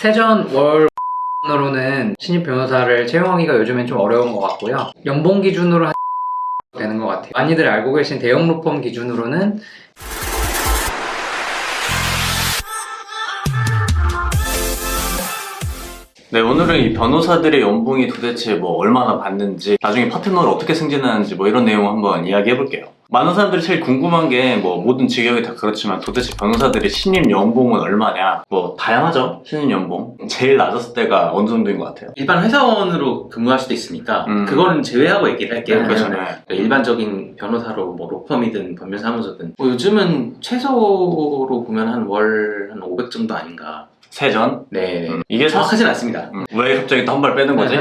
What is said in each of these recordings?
세전 월로는 신입 변호사를 채용하기가 요즘엔 좀 어려운 것 같고요. 연봉 기준으로 되는 것 같아요. 많이들 알고 계신 대형 로펌 기준으로는 네, 오늘은 이 변호사들의 연봉이 도대체 뭐 얼마나 받는지, 나중에 파트너를 어떻게 승진하는지 뭐 이런 내용 한번 이야기해 볼게요. 많은 사람들이 제일 궁금한 게 뭐 모든 직역이 다 그렇지만 도대체 변호사들의 신입 연봉은 얼마냐? 뭐 다양하죠, 신입 연봉. 제일 낮았을 때가 어느 정도인 것 같아요? 일반 회사원으로 근무할 수도 있으니까 그거는 제외하고 얘기를 할게요. 그렇죠. 그러니까 일반적인 변호사로 뭐 로펌이든 법률사무소든 뭐 요즘은 최소로 보면 한 월 한 500 정도 아닌가. 세전? 네, 이게 정확하진 않습니다. 왜 갑자기 또 한 발 빼는 거지?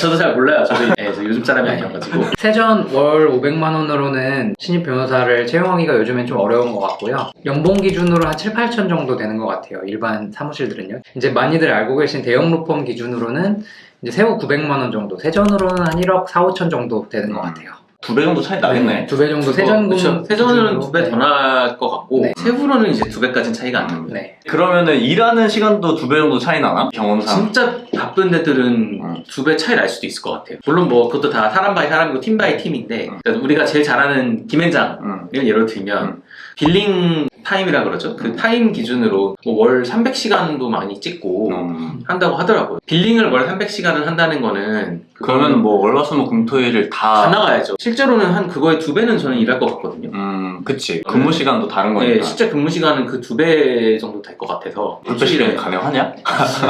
저도 잘 몰라요. 저도 저 요즘 사람이 아니어가지고. 세전 월 500만 원으로는 신입 변호사를 채용하기가 요즘엔 좀 어려운 것 같고요. 연봉 기준으로 한 7, 8천 정도 되는 것 같아요. 일반 사무실들은요. 이제 많이들 알고 계신 대형 로펌 기준으로는 이제 세후 900만 원 정도, 세전으로는 한 1억 4, 5천 정도 되는 것 같아요. 2배 정도 차이 나겠네. 2배 정도 세전금. 그렇죠. 세전은 2배 더 나을 것 같고 네. 세후로는 이제 2배까지는 차이가 안 납니다. 네. 그러면은 일하는 시간도 2배 정도 차이 나나? 경험상. 진짜 바쁜 데들은 2배 차이 날 수도 있을 것 같아요. 물론 뭐 그것도 다 사람 바이 사람이고 팀 바이 팀인데 그러니까 우리가 제일 잘하는 김앤장을 예로 들면 빌링 타임이라 그러죠. 그 타임 기준으로 뭐 월 300시간도 많이 찍고 한다고 하더라고요. 빌링을 월 300시간을 한다는 거는 그러면 뭐 월화수목금토일을 다 나가야죠. 실제로는 한 그거의 2배는 저는 일할 것 같거든요. 그치. 근무 시간도 다른 거니까. 네, 실제 근무 시간은 그 2배 정도 될 것 같아서 불배시간이 가능하냐?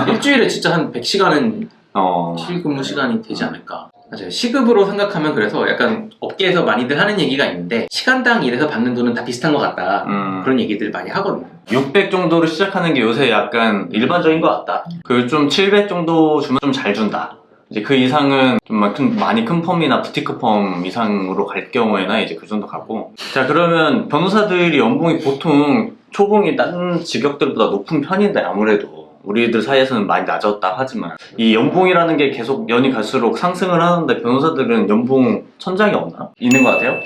일주일에 진짜 한 100시간은 어. 실근무 시간이 되지 않을까. 맞아요. 시급으로 생각하면 그래서 약간 업계에서 많이들 하는 얘기가 있는데 시간당 일해서 받는 돈은 다 비슷한 것 같다. 그런 얘기들 많이 하거든요. 600 정도로 시작하는 게 요새 약간 일반적인 것 같다. 그 좀 700 정도 주면 좀 잘 준다. 이제 그 이상은 좀 많이 큰 펌이나 부티크 펌 이상으로 갈 경우에나 이제 그 정도 가고. 자, 그러면 변호사들이 연봉이 보통 초봉이 다른 직역들보다 높은 편인데 아무래도 우리들 사이에서는 많이 낮았다 하지만 이 연봉이라는 게 계속 년이 갈수록 상승을 하는데 변호사들은 연봉 천장이 없나? 있는 것 같아요?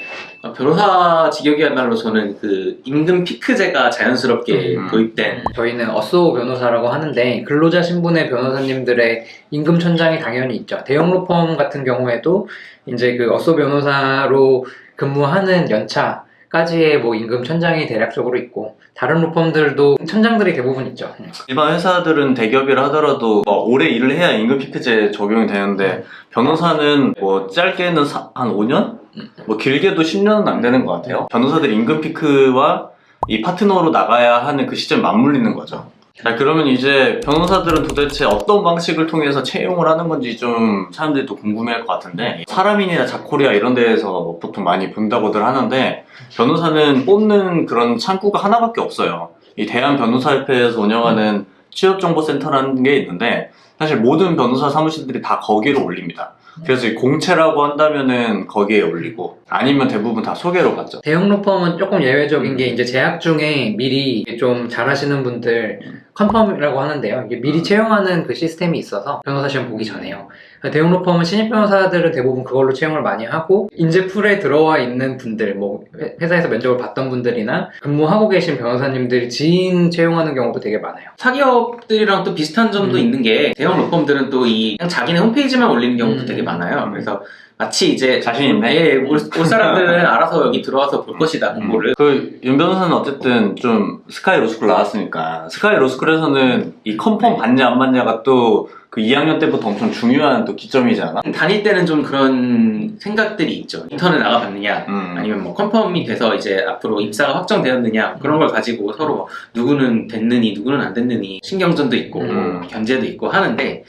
변호사 직역이야말로 저는 그 임금 피크제가 자연스럽게 도입된 저희는 어쏘 변호사라고 하는데 근로자 신분의 변호사님들의 임금 천장이 당연히 있죠. 대형 로펌 같은 경우에도 이제 그 어쏘 변호사로 근무하는 연차까지의 뭐 임금 천장이 대략적으로 있고 다른 로펌들도 천장들이 대부분 있죠. 일반 회사들은 대기업이라 하더라도 뭐 오래 일을 해야 임금 피크제 적용이 되는데 변호사는 뭐 짧게는 한 5년? 뭐 길게도 10년은 안 되는 것 같아요. 변호사들이 임금 피크와 이 파트너로 나가야 하는 그 시점에 맞물리는 거죠. 자, 그러면 이제 변호사들은 도대체 어떤 방식을 통해서 채용을 하는 건지 좀 사람들이 또 궁금해할 것 같은데 사람인이나 자코리아 이런 데에서 보통 많이 본다고들 하는데 변호사는 뽑는 그런 창구가 하나밖에 없어요. 이 대한변호사협회에서 운영하는 취업정보센터라는 게 있는데 사실 모든 변호사 사무실들이 다 거기로 올립니다. 그래서 이 공채라고 한다면은 거기에 올리고 아니면 대부분 다 소개로 받죠. 대형 로펌은 조금 예외적인 게 이제 재학 중에 미리 좀 잘하시는 분들 컨펌이라고 하는데요. 이게 미리 채용하는 그 시스템이 있어서 변호사 시험 보기 전에요. 대형 로펌은 신입 변호사들은 대부분 그걸로 채용을 많이 하고 인재풀에 들어와 있는 분들, 뭐 회사에서 면접을 봤던 분들이나 근무하고 계신 변호사님들 지인 채용하는 경우도 되게 많아요. 사기업들이랑 또 비슷한 점도 있는 게 대형 로펌들은 또 이 그냥 자기네 홈페이지만 올리는 경우도 되게 많아요. 그래서 마치 이제 자신 있네. 예, 올 사람들은 알아서 여기 들어와서 볼 것이다. 그거를. 그 윤 변호사는 어쨌든 좀 스카이 로스쿨 나왔으니까 스카이 로스쿨에서는 이 컨펌 받냐 안 받냐가 또 그 2학년 때부터 엄청 중요한 또 기점이잖아. 다닐 때는 좀 그런 생각들이 있죠. 인턴을 나가봤느냐, 아니면 뭐 컨펌이 돼서 이제 앞으로 입사가 확정되었느냐 그런 걸 가지고 서로 뭐 누구는 됐느니 누구는 안 됐느니 신경전도 있고 견제도 있고 하는데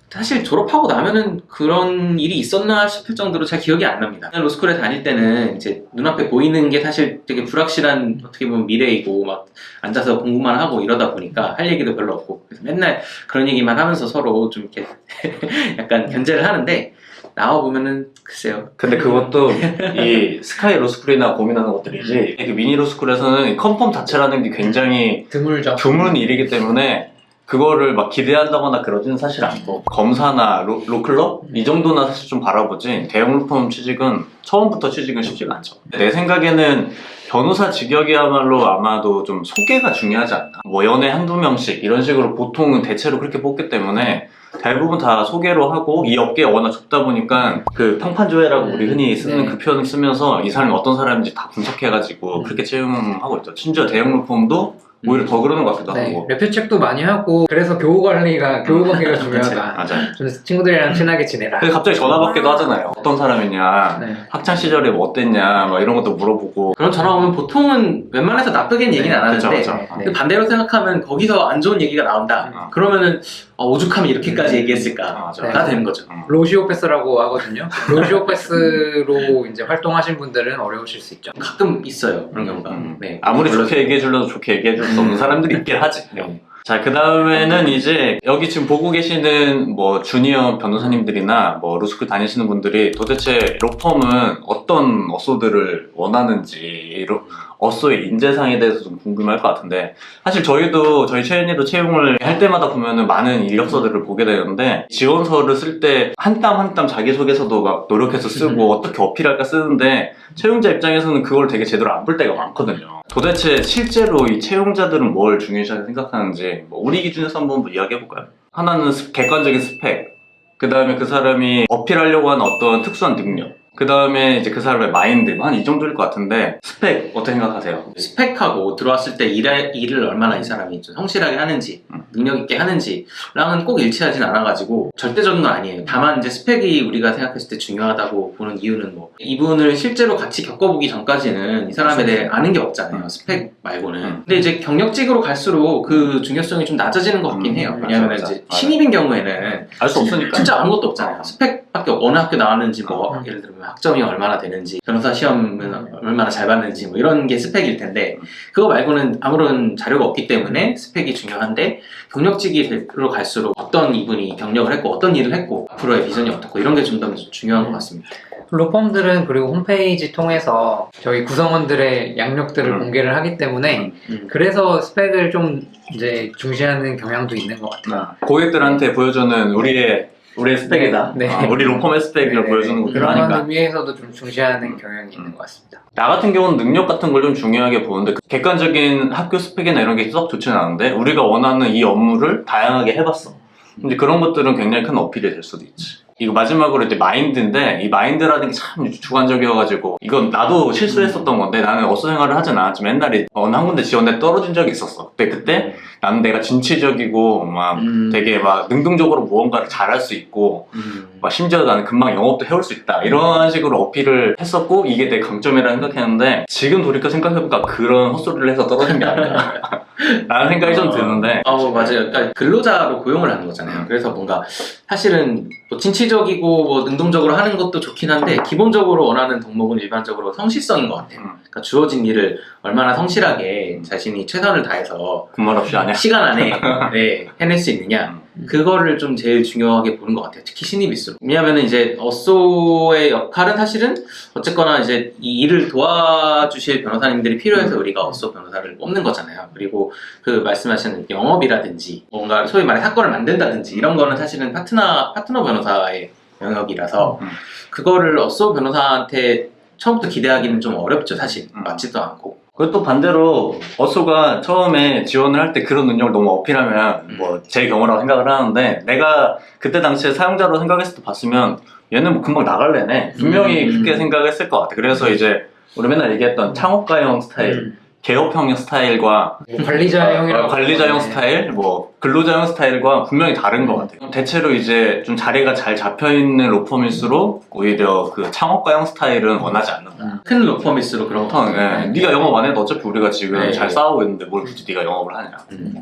사실 졸업하고 나면은 그런 일이 있었나 싶을 정도로 잘 기억이 안 납니다. 로스쿨에 다닐 때는 이제 눈앞에 보이는 게 사실 되게 불확실한 어떻게 보면 미래이고 막 앉아서 공부만 하고 이러다 보니까 할 얘기도 별로 없고 그래서 맨날 그런 얘기만 하면서 서로 좀 이렇게 약간 견제를 하는데 나와보면은 글쎄요. 근데 그것도 이 스카이 로스쿨이나 고민하는 것들이지 그 미니 로스쿨에서는 컨펌 자체라는 게 굉장히 드물죠. 드문 일이기 때문에 그거를 막 기대한다거나 그러지는 사실 않고 검사나 로클럽 이 정도나 사실 좀 바라보지 대형 로펌 취직은 처음부터 취직은 쉽지가 않죠. 내 생각에는 변호사 직역이야말로 아마도 좀 소개가 중요하지 않나. 뭐 연애 한두 명씩 이런 식으로 보통은 대체로 그렇게 뽑기 때문에 대부분 다 소개로 하고 이 업계에 워낙 좁다 보니까 그 평판조회라고 우리 흔히 쓰는 네. 그 표현을 쓰면서 이 사람이 어떤 사람인지 다 분석해가지고 그렇게 채용하고 있죠. 심지어 대형 로펌도 오히려 더 그러는 것 같기도 네, 하고. 레뷰 책도 많이 하고 그래서 교우 관계가 중요하다. 맞아요. 좀 친구들이랑 친하게 지내라. 근데 갑자기 전화 받기도 하잖아요. 어떤 사람이냐, 네. 학창 시절에 뭐 어땠냐, 막 이런 것도 물어보고. 그런 전화 오면 보통은 웬만해서 나쁘게는 얘기는 안 하는데 그쵸. 네. 근데 반대로 생각하면 거기서 안 좋은 얘기가 나온다. 그러면은 오죽하면 이렇게까지 얘기했을까가 맞아요. 되는 거죠. 로시오패스라고 하거든요. 로시오패스로 이제 활동하신 분들은 어려우실 수 있죠. 가끔 있어요 그런 경우가. 네. 아무리 물론- 좋게 얘기해주려도 좋게 얘기해줄 수 없는 사람들이 있긴 하지. 네. 자, 그 다음에는 이제 여기 지금 보고 계시는 뭐 주니어 변호사님들이나 뭐 로스쿨 다니시는 분들이 도대체 로펌은 어떤 어소들을 원하는지, 어소의 인재상에 대해서 좀 궁금할 것 같은데, 사실 저희도 저희 최연이도 채용을 할 때마다 보면은 많은 이력서들을 보게 되는데, 지원서를 쓸 때 한 땀 한 땀 자기소개서도 막 노력해서 쓰고 어떻게 어필할까 쓰는데, 채용자 입장에서는 그걸 되게 제대로 안 볼 때가 많거든요. 도대체 실제로 이 채용자들은 뭘 중요시하게 생각하는지 뭐 우리 기준에서 한번 이야기해볼까요? 하나는 객관적인 스펙, 그 다음에 그 사람이 어필하려고 하는 어떤 특수한 능력, 그 다음에 이제 그 사람의 마인드, 한 이 정도일 것 같은데, 스펙 어떻게 생각하세요? 스펙하고 들어왔을 때 일을 얼마나 이 사람이 좀 성실하게 하는지 능력 있게 하는지랑은 꼭 일치하진 않아가지고 절대적인 건 아니에요. 다만 이제 스펙이 우리가 생각했을 때 중요하다고 보는 이유는 뭐 이분을 실제로 같이 겪어보기 전까지는 이 사람에 대해 아는 게 없잖아요. 스펙 말고는. 근데 이제 경력직으로 갈수록 그 중요성이 좀 낮아지는 것 같긴 해요. 왜냐하면 맞아. 이제 신입인 경우에는 알 수 없으니까. 진짜 아무것도 없잖아요. 스펙밖에 어느 학교 나왔는지 뭐 예를 들면 학점이 얼마나 되는지 변호사 시험은 얼마나 잘 봤는지 뭐 이런 게 스펙일 텐데 그거 말고는 아무런 자료가 없기 때문에 스펙이 중요한데 경력직으로 갈수록 어떤 이분이 경력을 했고 어떤 일을 했고 앞으로의 비전이 어떻고 이런 게 좀 더 중요한 것 같습니다. 로펌들은 그리고 홈페이지 통해서 저희 구성원들의 양력들을 공개를 하기 때문에 그래서 스펙을 좀 이제 중시하는 경향도 있는 것 같아요. 고객들한테 보여주는 우리의 스펙이다. 네. 우리 로펌의 스펙을 네, 보여주는 것도 그런 하니까. 의미에서도 좀 중시하는 경향이 있는 것 같습니다. 나 같은 경우는 능력 같은 걸 좀 중요하게 보는데 객관적인 학교 스펙이나 이런 게 썩 좋지는 않은데 우리가 원하는 이 업무를 다양하게 해봤어. 근데 그런 것들은 굉장히 큰 어필이 될 수도 있지. 이거 마지막으로 이제 마인드인데 이 마인드라는 게 참 주관적이어가지고 이건 나도 실수했었던 건데 나는 어수 생활을 하진 않았지만 옛날에 어느 한 군데 지원에 떨어진 적이 있었어. 근데 그때 나는 내가 진취적이고 막 되게 막 능동적으로 무언가를 잘할 수 있고 막 심지어 나는 금방 영업도 해올 수 있다 이런 식으로 어필을 했었고 이게 내 강점이라 생각했는데 지금 돌이켜 생각해보니까 그런 헛소리를 해서 떨어진 게 아닌가 라는 생각이 좀 드는데 맞아요. 그러니까 근로자로 고용을 하는 거잖아요. 그래서 뭔가 사실은 뭐 진취적이고 뭐 능동적으로 하는 것도 좋긴 한데 기본적으로 원하는 덕목은 일반적으로 성실성인 것 같아요. 그러니까 주어진 일을 얼마나 성실하게 자신이 최선을 다해서 군말 없이 하냐? 시간 안에 해낼 수 있느냐 그거를 좀 제일 중요하게 보는 것 같아요. 특히 신입일수록. 왜냐하면 이제 어소의 역할은 사실은 어쨌거나 이제 이 일을 도와주실 변호사님들이 필요해서 우리가 어소 변호사를 뽑는 거잖아요. 그리고 그 말씀하시는 영업이라든지 뭔가 소위 말해 사건을 만든다든지 이런 거는 사실은 파트너 변호사의 영역이라서 그거를 어소 변호사한테 처음부터 기대하기는 좀 어렵죠. 사실 맞지도 않고. 그것도 반대로 어소가 처음에 지원을 할 때 그런 능력을 너무 어필하면 뭐 제 경우라고 생각을 하는데 내가 그때 당시에 사용자로 생각했을 때 봤으면 얘는 뭐 금방 나갈래네 분명히 그렇게 생각했을 것 같아. 그래서 이제 우리 맨날 얘기했던 창업가형 스타일 개업형 스타일과 뭐 관리자형이라고 관리자형 스타일, 뭐 근로자형 스타일과 분명히 다른 것 같아요. 대체로 이제 좀 자리가 잘 잡혀있는 로펌일수록 오히려 그 창업가형 스타일은 원하지 않는다. 큰 로펌일수록 그런 거. 네가 영업 안 해도 어차피 우리가 지금 네. 잘 싸우고 있는데 뭘 굳이 네가 영업을 하냐.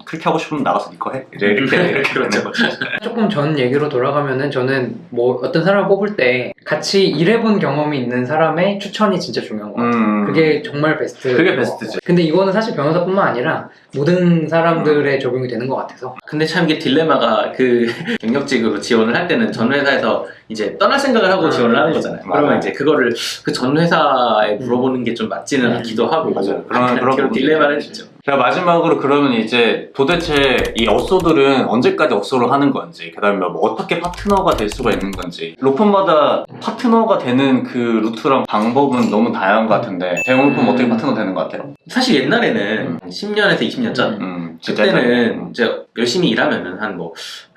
그렇게 하고 싶으면 나가서 네 거 해. 이렇게 그렇죠. 되는 거지. 조금 전 얘기로 돌아가면은 저는 뭐 어떤 사람을 뽑을 때 같이 일해본 경험이 있는 사람의 추천이 진짜 중요한 것 같아요. 그게 정말 베스트. 그게 베스트지. 근데 이거는 사실 변호사뿐만 아니라 모든 사람들의 적용이 되는 것 같아서. 근데 참 이게 딜레마가 그 경력직으로 지원을 할 때는 전 회사에서 이제 떠날 생각을 하고 지원을 하는 거잖아요. 맞아요. 그러면 이제 그거를 그 전 회사에 물어보는 게 좀 맞지는 않기도 하고 맞아요. 그런 부분이 딜레마는 있지. 있죠. 자, 마지막으로 그러면 이제 도대체 이 업소들은 언제까지 업소를 하는 건지, 그 다음에 뭐 어떻게 파트너가 될 수가 있는 건지, 로펌마다 파트너가 되는 그 루트랑 방법은 너무 다양한 것 같은데, 대형 로펌 어떻게 파트너 되는 것 같아요? 사실 옛날에는 10년에서 20년 전 진짜 그때는 이제 열심히 일하면은 한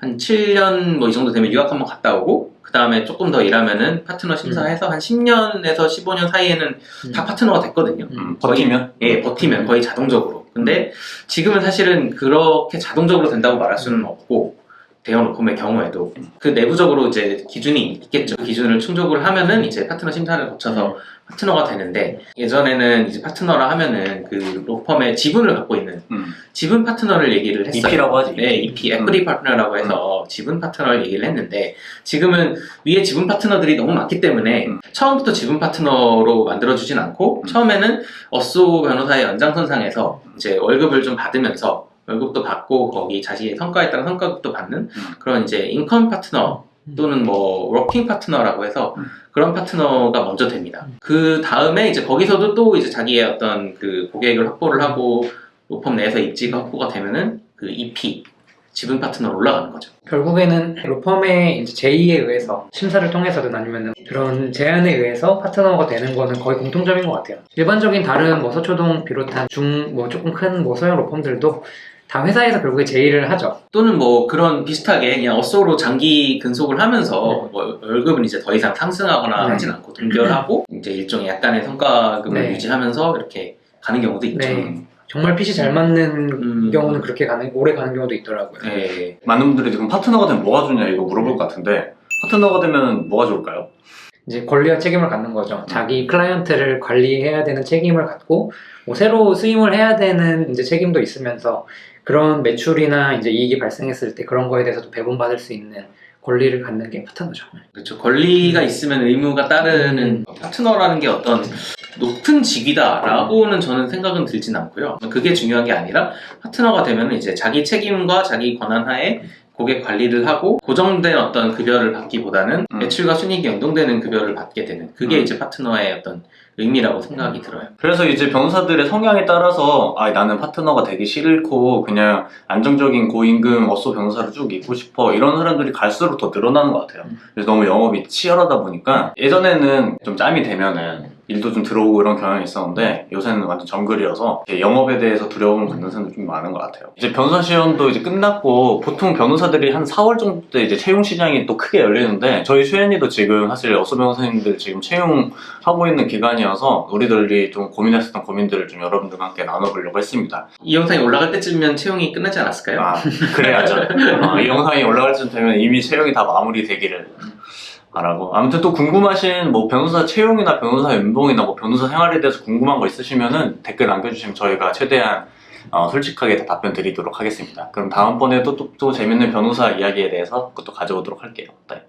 7년 뭐 이 정도 되면 유학 한번 갔다 오고 그 다음에 조금 더 일하면은 파트너 심사해서 한 10년에서 15년 사이에는 다 파트너가 됐거든요. 버티면? 예, 버티면 거의 자동적으로. 근데 지금은 사실은 그렇게 자동적으로 된다고 말할 수는 없고 대형 로펌의 경우에도 그 내부적으로 이제 기준이 있겠죠. 그 기준을 충족을 하면은 이제 파트너 심사를 거쳐서 파트너가 되는데 예전에는 이제 파트너라 하면은 그 로펌의 지분을 갖고 있는 지분 파트너를 얘기를 했어요. EP라고 하지. 네, EP, 에quity 파트너라고 해서 지분 파트너를 얘기를 했는데 지금은 위에 지분 파트너들이 너무 많기 때문에 처음부터 지분 파트너로 만들어주진 않고 처음에는 어쏘 변호사의 연장선상에서 이제 월급을 좀 받으면서 월급도 받고 거기 자신의 성과에 따른 성과급도 받는 그런 이제 인컴 파트너 또는 뭐 워킹 파트너라고 해서 그런 파트너가 먼저 됩니다. 그 다음에 이제 거기서도 또 이제 자기의 어떤 그 고객을 확보를 하고 로펌 내에서 입지가 확보가 되면은 그 EP 지분 파트너로 올라가는 거죠. 결국에는 로펌의 이제 제의에 의해서 심사를 통해서든 아니면 그런 제안에 의해서 파트너가 되는 거는 거의 공통점인 것 같아요. 일반적인 다른 뭐 서초동 비롯한 뭐 조금 큰 뭐 소형 로펌들도 다 회사에서 결국에 제의를 하죠. 또는 뭐 그런 비슷하게 그냥 어쏘로 장기 근속을 하면서 뭐 월급은 이제 더 이상 상승하거나 하진 않고 동결하고 이제 일종의 약간의 성과급을 유지하면서 이렇게 가는 경우도 있죠. 정말 핏이 잘 맞는 경우는 그렇게 오래 가는 경우도 있더라고요. 네. 많은 분들이 지금 파트너가 되면 뭐가 좋냐 이거 물어볼 것 같은데 파트너가 되면 뭐가 좋을까요? 이제 권리와 책임을 갖는 거죠. 자기 클라이언트를 관리해야 되는 책임을 갖고 뭐 새로 수임을 해야 되는 이제 책임도 있으면서 그런 매출이나 이제 이익이 발생했을 때 그런 거에 대해서도 배분받을 수 있는 권리를 갖는 게 파트너죠. 그렇죠. 권리가 있으면 의무가 따르는 파트너라는 게 어떤 높은 직위다라고는 저는 생각은 들진 않고요. 그게 중요한 게 아니라 파트너가 되면 이제 자기 책임과 자기 권한 하에 고객 관리를 하고 고정된 어떤 급여를 받기보다는 매출과 순이익이 연동되는 급여를 받게 되는 그게 이제 파트너의 어떤 의미라고 생각이 들어요. 그래서 이제 변호사들의 성향에 따라서 나는 파트너가 되기 싫고 그냥 안정적인 고임금 어쏘 변호사를 쭉 있고 싶어 이런 사람들이 갈수록 더 늘어나는 것 같아요. 그래서 너무 영업이 치열하다 보니까 예전에는 좀 짬이 되면은 일도 좀 들어오고 이런 경향이 있었는데 요새는 완전 정글이어서 영업에 대해서 두려움을 갖는 사람들이 좀 많은 것 같아요. 이제 변호사 시험도 이제 끝났고 보통 변호사들이 한 4월 정도 때 이제 채용 시장이 또 크게 열리는데 저희 슈엔이도 지금 사실 어쏘 변호사님들 지금 채용하고 있는 기간이어서 우리들이 좀 고민했었던 고민들을 좀 여러분들과 함께 나눠보려고 했습니다. 이 영상이 올라갈 때쯤이면 채용이 끝나지 않았을까요? 그래야죠. 이 영상이 올라갈 쯤 되면 이미 채용이 다 마무리되기를 바라고. 아무튼 또 궁금하신 뭐 변호사 채용이나 변호사 연봉이나 뭐 변호사 생활에 대해서 궁금한 거 있으시면은 댓글 남겨주시면 저희가 최대한 솔직하게 다 답변 드리도록 하겠습니다. 그럼 다음번에 또 재밌는 변호사 이야기에 대해서 그것도 가져오도록 할게요. 네.